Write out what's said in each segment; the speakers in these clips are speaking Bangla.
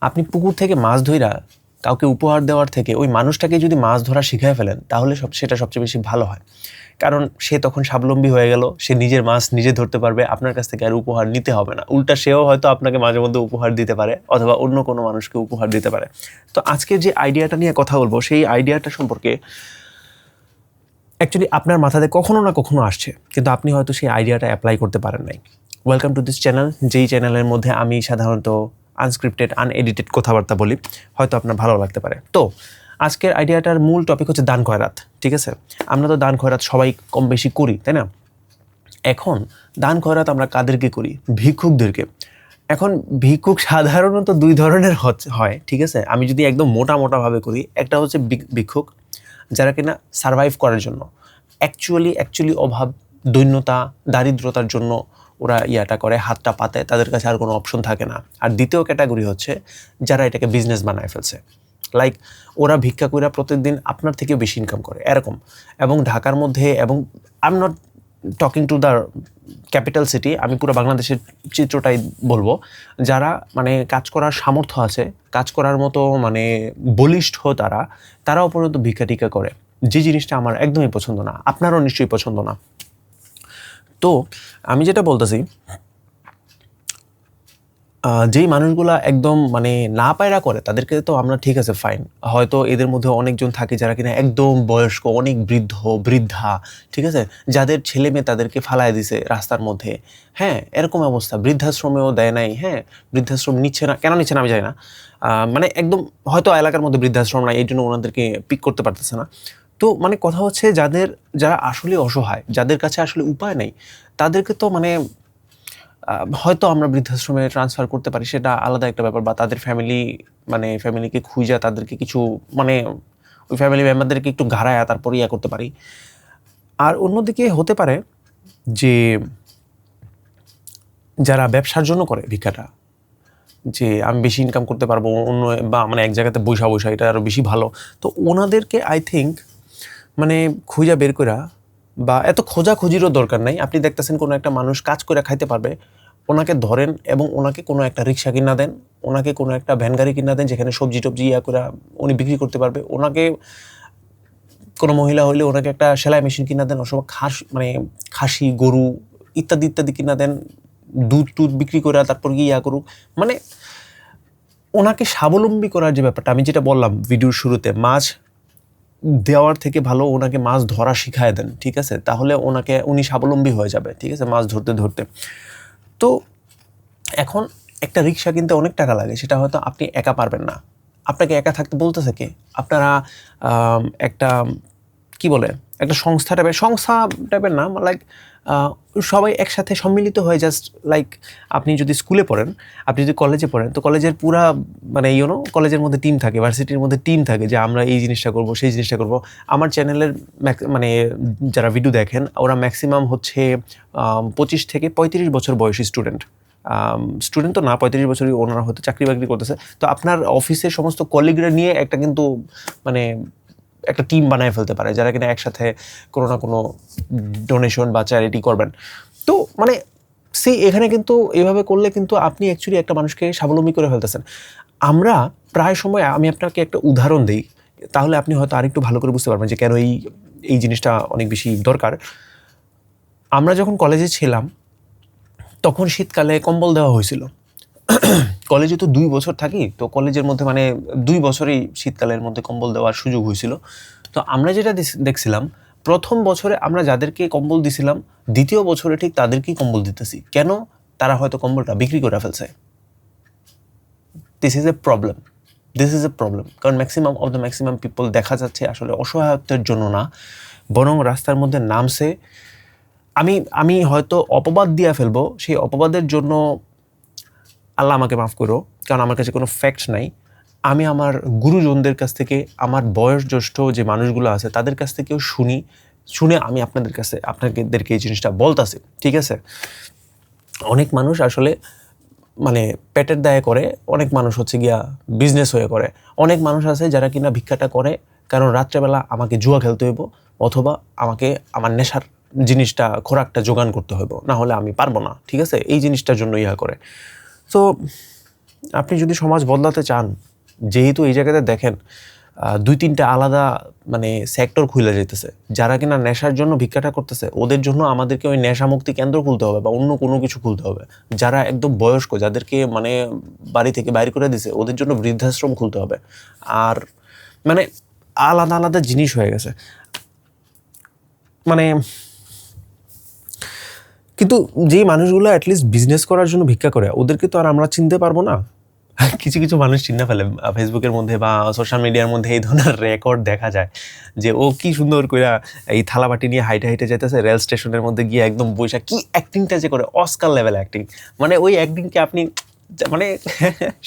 আপনি পুকুর থেকে মাছ ধইরা কাউকে উপহার দেওয়ার থেকে ওই মানুষটাকে যদি মাছ ধরা শিখায় ফেলেন তাহলে সেটা সবচেয়ে বেশি ভালো হয়। কারণ সে তখন স্বাবলম্বী হয়ে গেল, সে নিজের মাছ নিজে ধরতে পারবে, আপনার কাছ থেকে আর উপহার নিতে হবে না। উল্টা সেও হয়তো আপনাকে মাঝে মধ্যে উপহার দিতে পারে অথবা অন্য কোনো মানুষকে উপহার দিতে পারে। তো আজকে যে আইডিয়াটা নিয়ে কথা বলবো সেই আইডিয়াটা সম্পর্কে অ্যাকচুয়ালি আপনার মাথাতে কখনো না কখনো আসছে, কিন্তু আপনি হয়তো সেই আইডিয়াটা অ্যাপ্লাই করতে পারেন নাই। ওয়েলকাম টু দিস চ্যানেল, যেই চ্যানেলের মধ্যে আমি সাধারণত আনস্ক্রিপ্টেড আনএডিটেড কথাবার্তা বলি, হয়তো আপনার ভালো লাগতে পারে। তো আজকের আইডিয়াটার মূল টপিক হচ্ছে দান খয়রাত। ঠিক আছে, আমরা তো দান খয়রাত সবাই কম বেশি করি, তাই না? এখন দান খয়রাত আমরা কাদেরকে করি? ভিক্ষুকদেরকে। এখন ভিক্ষুক সাধারণত দুই ধরনের হয়, ঠিক আছে? আমি যদি একদম মোটাভাবে করি, একটা হচ্ছে ভিক্ষুক যারা কিনা সারভাইভ করার জন্য অ্যাকচুয়ালি অভাব, দৈন্যতা, দারিদ্রতার জন্য ওরা ইয়াটা করে, হাতটা পাতে, তাদের কাছে আর কোনো অপশন থাকে না। আর দ্বিতীয় ক্যাটাগরি হচ্ছে যারা এটাকে বিজনেস বানায় ফেলছে, লাইক ওরা ভিক্ষা কইরা প্রত্যেকদিন আপনার থেকেও বেশি ইনকাম করে এরকম। এবং ঢাকার মধ্যে, এবং I am not talking to the capital city, আমি পুরো বাংলাদেশের চিত্রটাই বলবো। যারা মানে কাজ করার সামর্থ্য আছে, কাজ করার মতো মানে বলিষ্ঠ, তারাও পর্যন্ত ভিক্ষা টিকা করে, যে জিনিসটা আমার একদমই পছন্দ না, আপনারও নিশ্চয়ই পছন্দ না। তো আমি যেটা বলতেছি, যেই মানুষগুলা একদম মানে না পায়রা করে তাদেরকে তো আমরা ঠিক আছে ফাইন, হয়তো এদের মধ্যে অনেকজন থাকে যারা কিনা একদম বয়স্ক, অনেক বৃদ্ধা, ঠিক আছে, যাদের ছেলে মেয়ে তাদেরকে ফালায় দিছে রাস্তার মধ্যে। হ্যাঁ, এরকম অবস্থা, বৃদ্ধাশ্রমেও দেয় নাই। হ্যাঁ, বৃদ্ধাশ্রম নিচ্ছে না, কেন নিচ্ছে না আমি জানি না। মানে একদম হয়তো এলাকার মধ্যে বৃদ্ধাশ্রম নাই, এই জন্য ওনাদেরকে পিক করতে পারতেছে না। তো মানে কথা হচ্ছে, যারা আসলে অসহায়, যাদের কাছে আসলে উপায় নেই, তাদেরকে তো মানে হয়তো আমরা বৃদ্ধাশ্রমে ট্রান্সফার করতে পারি, সেটা আলাদা একটা ব্যাপার, বা তাদের ফ্যামিলিকে খুঁজা তাদেরকে কিছু মানে ওই ফ্যামিলি মেম্বারদেরকে একটু ঘাড়ায় তারপরে ইয়া করতে পারি। আর অন্যদিকে হতে পারে যে যারা ব্যবসার জন্য করে ভিক্ষাটা, যে আমি বেশি ইনকাম করতে পারবো অন্য, বা মানে এক জায়গাতে বৈশা এটা আরও বেশি ভালো, তো ওনাদেরকে আই থিঙ্ক মানে খুঁজা বের করা, বা এত খোঁজাখুঁজিরও দরকার নাই। আপনি দেখতেছেন কোনো একটা মানুষ কাজ করে খাইতে পারবে, ওনাকে ধরেন এবং ওনাকে কোনো একটা রিক্সা কিনা দেন, ওনাকে কোনো একটা ভ্যান গাড়ি কিনা দেন যেখানে সবজি টবজি ইয়া করে উনি বিক্রি করতে পারবে। ওনাকে কোনো মহিলা হইলে ওনাকে একটা সেলাই মেশিন কিনা দেন, অথবা খাসি, গরু ইত্যাদি কিনা দেন, দুধ বিক্রি করে তারপর গিয়ে ইয়া করুক। মানে ওনাকে স্বাবলম্বী করার যে ব্যাপারটা, আমি যেটা বললাম ভিডিওর শুরুতে, মাছ দেওয়ার থেকে ভালো ওনাকে মাছ ধরা শিখায় দেন, ঠিক আছে? তাহলে উনি স্বাবলম্বী হয়ে যাবে, ঠিক আছে, মাছ ধরতে। তো এখন একটা রিক্সা কিনতে অনেক টাকা লাগে, সেটা হয়তো আপনি একা পারবেন না। আপনাকে একা থাকতে বলতেছে কে? আপনারা একটা কি বলে, একটা সংস্থা টাইপের না, লাইক সবাই একসাথে সম্মিলিত হয়ে জাস্ট লাইক, আপনি যদি স্কুলে পড়েন, আপনি যদি কলেজে পড়েন, তো কলেজের পুরা মানে কলেজের মধ্যে টিম থাকে, ভার্সিটির মধ্যে টিম থাকে, যে আমরা এই জিনিসটা করব, সেই জিনিসটা করব। আমার চ্যানেলের মানে যারা ভিডিও দেখেন, ওরা ম্যাক্সিমাম হচ্ছে 25 থেকে 35 বছর বয়সী স্টুডেন্ট তো না, 35 বছরই ওনারা হয়তো চাকরি বাকরি করতেছে। তো আপনার অফিসের সমস্ত কলিগরা নিয়ে কিন্তু মানে একটা টিম বানায় ফেলতে পারে, যারা কিনা একসাথে কোনো না কোনো ডোনেশন বা চ্যারিটি করবেন। তো মানে এখানে কিন্তু এইভাবে করলে কিন্তু আপনি অ্যাকচুয়ালি একটা মানুষকে স্বাবলম্বী করে ফেলতেছেন। আমরা প্রায় সময়, আমি আপনাকে একটা উদাহরণ দিই, তাহলে আপনি হয়তো আরেকটু ভালো করে বুঝতে পারবেন যে কেন এই জিনিসটা অনেক বেশি দরকার। আমরা যখন কলেজে ছিলাম তখন শীতকালে কম্বল দেওয়া হয়েছিল। কলেজে তো 2 বছর থাকি, তো কলেজের মধ্যে মানে 2 বছরই শীতকালের মধ্যে কম্বল দেওয়ার সুযোগ হয়েছিল। তো আমরা যেটা দেখছিলাম, প্রথম বছরে আমরা যাদেরকে কম্বল দিছিলাম, দ্বিতীয় বছরে ঠিক তাদেরকেই কম্বল দিতেছি। কেন? তারা হয়তো কম্বলটা বিক্রি করে ফেলছে। This is a problem. কারণ ম্যাক্সিমাম পিপল দেখা যাচ্ছে আসলে অসহায়ত্বের জন্য না, বরং রাস্তার মধ্যে নামছে। আমি হয়তো অপবাদ দিয়ে ফেলবো, সেই অপবাদের জন্য আল্লাহ আমাকে মাফ করো, কারণ আমার কাছে কোনো ফ্যাক্ট নাই। আমি আমার গুরুজনদের কাছ থেকে, আমার বয়োজ্যেষ্ঠ যে মানুষগুলো আছে তাদের কাছ থেকেও শুনে আমি আপনাদেরকে এই জিনিসটা বলতাছি, ঠিক আছে? অনেক মানুষ আসলে মানে পেটের দায়ে করে, অনেক মানুষ হচ্ছে গিয়া বিজনেস হয়ে করে, অনেক মানুষ আছে যারা কিনা ভিক্ষাটা করে কারণ রাত্রেবেলা আমাকে জুয়া খেলতে হইব, অথবা আমাকে আমার নেশার জিনিসটা, খোরাকটা জোগান করতে হইব, না হলে আমি পারবো না, ঠিক আছে? এই জিনিসটার জন্য ইয়া করে। তো আপনি যদি সমাজ বদলাতে চান, যেহেতু এই জায়গাতে দেখেন 2-3টা আলাদা মানে সেক্টর খুলে যেতেছে, যারা কিনা নেশার জন্য ভিক্ষাটা করতেছে ওদের জন্য আমাদেরকে ওই নেশামুক্তি কেন্দ্র খুলতে হবে বা অন্য কোনো কিছু খুলতে হবে। যারা একদম বয়স্ক, যাদেরকে মানে বাড়ি থেকে বাইর করে দিছে, ওদের জন্য বৃদ্ধাশ্রম খুলতে হবে। আর মানে আলাদা আলাদা জিনিস হয়ে গেছে। মানে কিন্তু যেই মানুষগুলো অ্যাটলিস্ট বিজনেস করার জন্য ভিক্ষা করে, ওদেরকে তো আর আমরা চিনতে পারবো না। কিছু কিছু মানুষ চিন্তা ফেলে ফেসবুকের মধ্যে বা সোশ্যাল মিডিয়ার মধ্যে, এই ধরনের রেকর্ড দেখা যায় যে ও কি সুন্দর করে এই থালাবাটি নিয়ে হাইটে হাইটে যেতেছে, রেল স্টেশনের মধ্যে গিয়ে একদম বৈশা কি অ্যাক্টিংটা যে করে, অস্কার লেভেল অ্যাক্টিং। মানে ওই অ্যাক্টিংকে আপনি মানে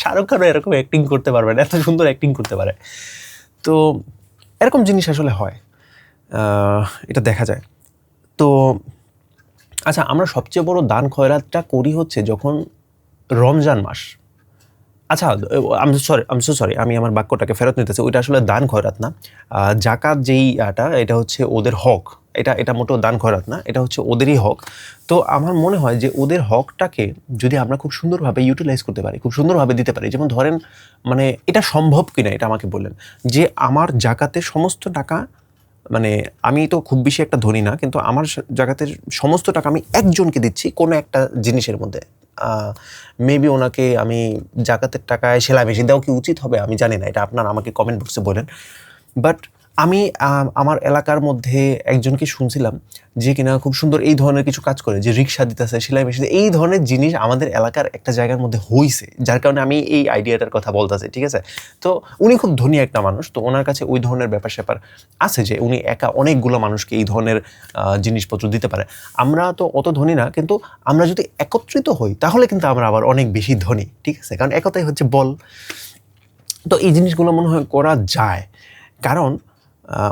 শাহরুখ খানও এরকম অ্যাক্টিং করতে পারবেন, এত সুন্দর অ্যাক্টিং করতে পারে। তো এরকম জিনিস আসলে হয়, এটা দেখা যায়। তো আচ্ছা, আমরা সবচেয়ে বড় দান খয়রাতটা করি হচ্ছে যখন রমজান মাস। আচ্ছা, সরি, আমি আমার বাক্যটাকে ফেরত নিতেছি। ওইটা আসলে দান খয়রাত না। জাকাত যেই এটা হচ্ছে ওদের হক। এটা মোটেও দান খয়রাত না, এটা হচ্ছে ওদেরই হক। তো আমার মনে হয় যে ওদের হকটাকে যদি আমরা খুব সুন্দরভাবে ইউটিলাইজ করতে পারি, খুব সুন্দরভাবে দিতে পারি, যেমন ধরেন মানে এটা সম্ভব কিনা এটা আমাকে বললেন, যে আমার জাকাতের সমস্ত টাকা, মানে আমি তো খুব বেশি একটা ধনী না, কিন্তু আমার জাকাতের সমস্ত টাকা আমি একজনকে দিচ্ছি কোনো একটা জিনিসের মধ্যে। মেবি ওনাকে আমি জাকাতের টাকায় সেলাই মেশিন দেওয়া কি উচিত হবে আমি জানি না, এটা আপনার আমাকে কমেন্ট বক্সে বলেন। বাট আমি আমার এলাকার মধ্যে একজনকে শুনছিলাম যে কিনা খুব সুন্দর এই ধরনের কিছু কাজ করে, যে রিক্সা দিতেছে, সেলাই মেশিন, এই ধরনের জিনিস আমাদের এলাকার একটা জায়গার মধ্যে হইছে, যার কারণে আমি এই আইডিয়াটার কথা বলতেছি, ঠিক আছে? তো উনি খুব ধনী একটা মানুষ, তো ওনার কাছে ওই ধরনের ব্যাপার স্যাপার আছে যে উনি একা অনেকগুলো মানুষকে এই ধরনের জিনিসপত্র দিতে পারে। আমরা তো অত ধনী না, কিন্তু আমরা যদি একত্রিত হই তাহলে কিন্তু আমরা আবার অনেক বেশি ধনী, ঠিক আছে? কারণ একতাই হচ্ছে বল। তো এই জিনিসগুলো মনে হয় করা যায়। কারণ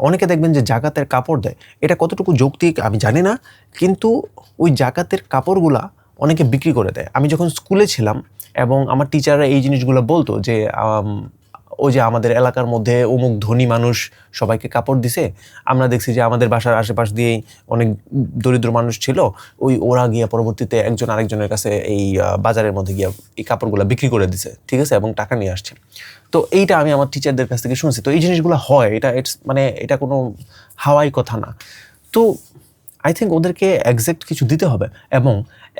অনেকে দেখবেন যে জাকাতের কাপড় দেয়, এটা কতটুকু যৌক্তিক আমি জানি না, কিন্তু ওই জাকাতের কাপড়গুলা অনেকে বিক্রি করে দেয়। আমি যখন স্কুলে ছিলাম এবং আমার টিচাররা এই জিনিসগুলো বলতো যে ওই যে আমাদের এলাকার মধ্যে অমুক ধনী মানুষ সবাইকে কাপড় দিছে, আমরা দেখছি যে আমাদের বাসার আশেপাশ দিয়েই অনেক দরিদ্র মানুষ ছিল, ওরা গিয়া পরবর্তীতে একজন আরেকজনের কাছে এই বাজারের মধ্যে গিয়া এই কাপড়গুলো বিক্রি করে দিছে, ঠিক আছে, এবং টাকা নিয়ে আসছে। তো এইটা আমি আমার টিচারদের কাছ থেকে শুনছি। তো এই জিনিসগুলো হয়, মানে এটা কোনো হাওয়াই কথা না। তো আই থিঙ্ক ওদেরকে এক্সাক্ট কিছু দিতে হবে, এবং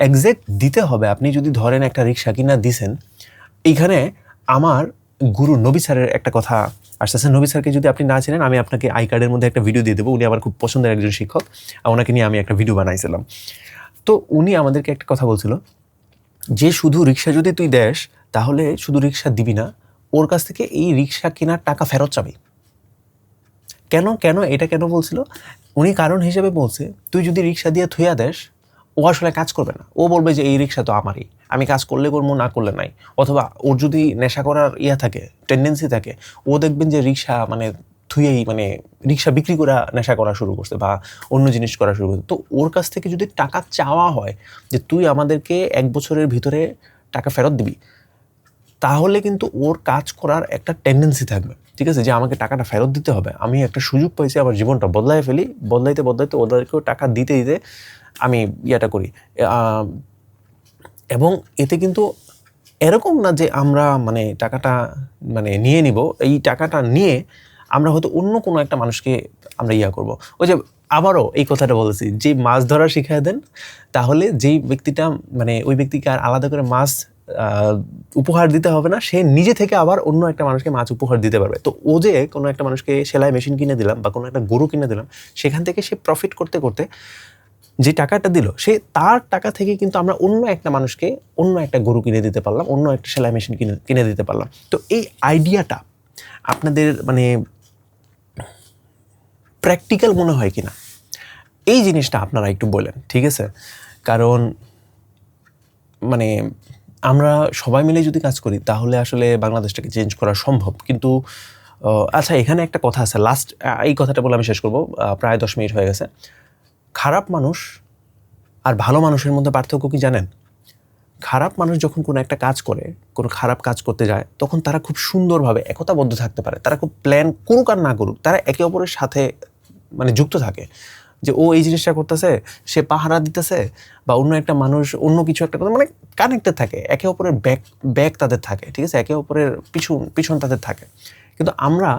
এক্সাক্ট দিতে হবে। আপনি যদি ধরেন একটা রিক্সা কিনা দিছেন, এইখানে আমার গুরু নবী স্যারের একটা কথা আসতেছে। নবী স্যারকে যদি আপনি না চেনেন, আমি আপনাকে আই কার্ডের মধ্যে একটা ভিডিও দিয়ে দেবো। উনি আমার খুব পছন্দের একজন শিক্ষক, ওনাকে নিয়ে আমি একটা ভিডিও বানাইছিলাম। তো উনি আমাদেরকে একটা কথা বলছিল যে শুধু রিক্সা যদি তুই দেস, তাহলে শুধু রিক্সা দিবি না, ওর কাছ থেকে এই রিক্সা কেনার টাকা ফেরত চাবি। কেন এটা কেন বলছিল উনি? কারণ হিসেবে বলছে, তুই যদি রিক্সা দিয়ে থুইয়া দেস, ও আসলে কাজ করবে না, ও বলবে যে এই রিক্সা তো আমারই, আমি কাজ করলে করবো, না করলে নাই। অথবা ওর যদি নেশা করার থাকে, টেন্ডেন্সি থাকে, ও দেখবেন যে রিক্সা মানে থুয়েই মানে রিক্সা বিক্রি করে নেশা করা শুরু করছে বা অন্য জিনিস করা শুরু করছে। তো ওর কাছ থেকে যদি টাকা চাওয়া হয় যে তুই আমাদেরকে 1 বছরের ভিতরে টাকা ফেরত দিবি, তাহলে কিন্তু ওর কাজ করার একটা টেন্ডেন্সি থাকবে, ঠিক আছে, যে আমাকে টাকাটা ফেরত দিতে হবে। আমি একটা সুযোগ পাইছি আমার জীবনটা বদলাই ফেলি, বদলাইতে ওদেরকেও টাকা দিতে আমি ইয়েটা করি। এবং এতে কিন্তু এরকম না যে আমরা মানে টাকাটা মানে নিয়ে নিব, এই টাকাটা নিয়ে আমরা হয়তো অন্য কোনো একটা মানুষকে আমরা করব। ওই যে আবারও এই কথাটা বলেছি, যে মাছ ধরা শিখায় দেন, তাহলে যেই ব্যক্তিটা মানে ওই ব্যক্তিকে আর আলাদা করে মাছ উপহার দিতে হবে না, সে নিজে থেকে আবার অন্য একটা মানুষকে মাছ উপহার দিতে পারবে। তো ও যে কোনো একটা মানুষকে সেলাই মেশিন কিনে দিলাম বা কোনো একটা গরু কিনে দিলাম, সেখান থেকে সে প্রফিট করতে করতে যে টাকাটা দিল, সে তার টাকা থেকে কিন্তু আমরা অন্য একটা মানুষকে অন্য একটা গরু কিনে দিতে পারলাম, অন্য একটা সেলাই মেশিন কিনে দিতে পারলাম। তো এই আইডিয়াটা আপনাদের মানে প্র্যাকটিক্যাল মনে হয় কিনা, এই জিনিসটা আপনারা একটু বলেন, ঠিক আছে? কারণ মানে আমরা সবাই মিলে যদি কাজ করি তাহলে আসলে বাংলাদেশটাকে চেঞ্জ করা সম্ভব। কিন্তু আচ্ছা, এখানে একটা কথা আছে, লাস্ট এই কথাটা বলে আমি শেষ করব, প্রায় 10 মিনিট হয়ে গেছে। খারাপ মানুষ আর ভালো মানুষের মধ্যে পার্থক্য কি জানেন? খারাপ মানুষ যখন কোনো একটা কাজ করে, কোনো খারাপ কাজ করতে যায়, তখন তারা খুব সুন্দরভাবে একতাবদ্ধ থাকতে পারে। তারা খুব প্ল্যান করুক আর না করুক, তারা একে অপরের সাথে মানে যুক্ত থাকে। যে ও এই জিনিসটা করতেছে, সে পাহারা দিতেছে, বা অন্য একটা মানুষ অন্য কিছু একটা মানে কানেক্টেড থাকে, একে অপরের ব্যাক তাদের থাকে, ঠিক আছে, একে অপরের পিছন তাদের থাকে। কিন্তু আমরা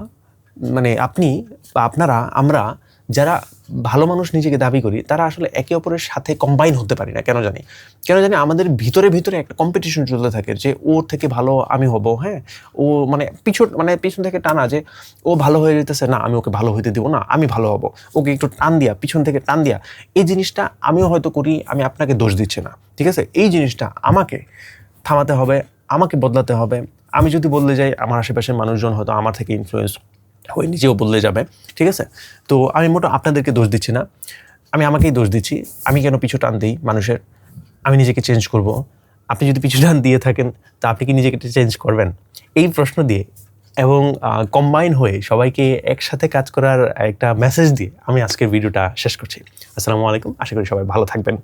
মানে আপনি বা আপনারা আমরা যারা ভালো মানুষ নিজেকে দাবি করি, তারা আসলে একে অপরের সাথে কম্বাইন হতে পারি না। কেন জানি আমাদের ভিতরে একটা কম্পিটিশন চলতে থাকে যে ওর থেকে ভালো আমি হব। হ্যাঁ, ও মানে পিছন থেকে টানা, যে ও ভালো হয়ে যেতেছে, না আমি ওকে ভালো হইতে দিব না, আমি ভালো হব, ওকে একটু টান দিয়া, পিছন থেকে টান দিয়া। এই জিনিসটা আমিও হয়তো করি, আমি আপনাকে দোষ দিচ্ছি না, ঠিক আছে। এই জিনিসটা আমাকে থামাতে হবে, আমাকে বদলাতে হবে। আমি যদি বদলে যাই, আমার আশেপাশের মানুষজন হয়তো আমার থেকে ইনফ্লুয়েন্স হয়ে নিজেও বদলে যাবে, ঠিক আছে। তো আমি মোটো আপনাদেরকে দোষ দিচ্ছি না, আমি আমাকেই দোষ দিচ্ছি। আমি কেন পিছু টান দিই মানুষের? আমি নিজেকে চেঞ্জ করব। আপনি যদি পিছু টান দিয়ে থাকেন, তা আপনি কি নিজেকে চেঞ্জ করবেন? এই প্রশ্ন দিয়ে এবং কম্বাইন হয়ে সবাইকে একসাথে কাজ করার একটা মেসেজ দিয়ে আমি আজকের ভিডিওটা শেষ করছি। আসসালামু আলাইকুম, আশা করি সবাই ভালো থাকবেন।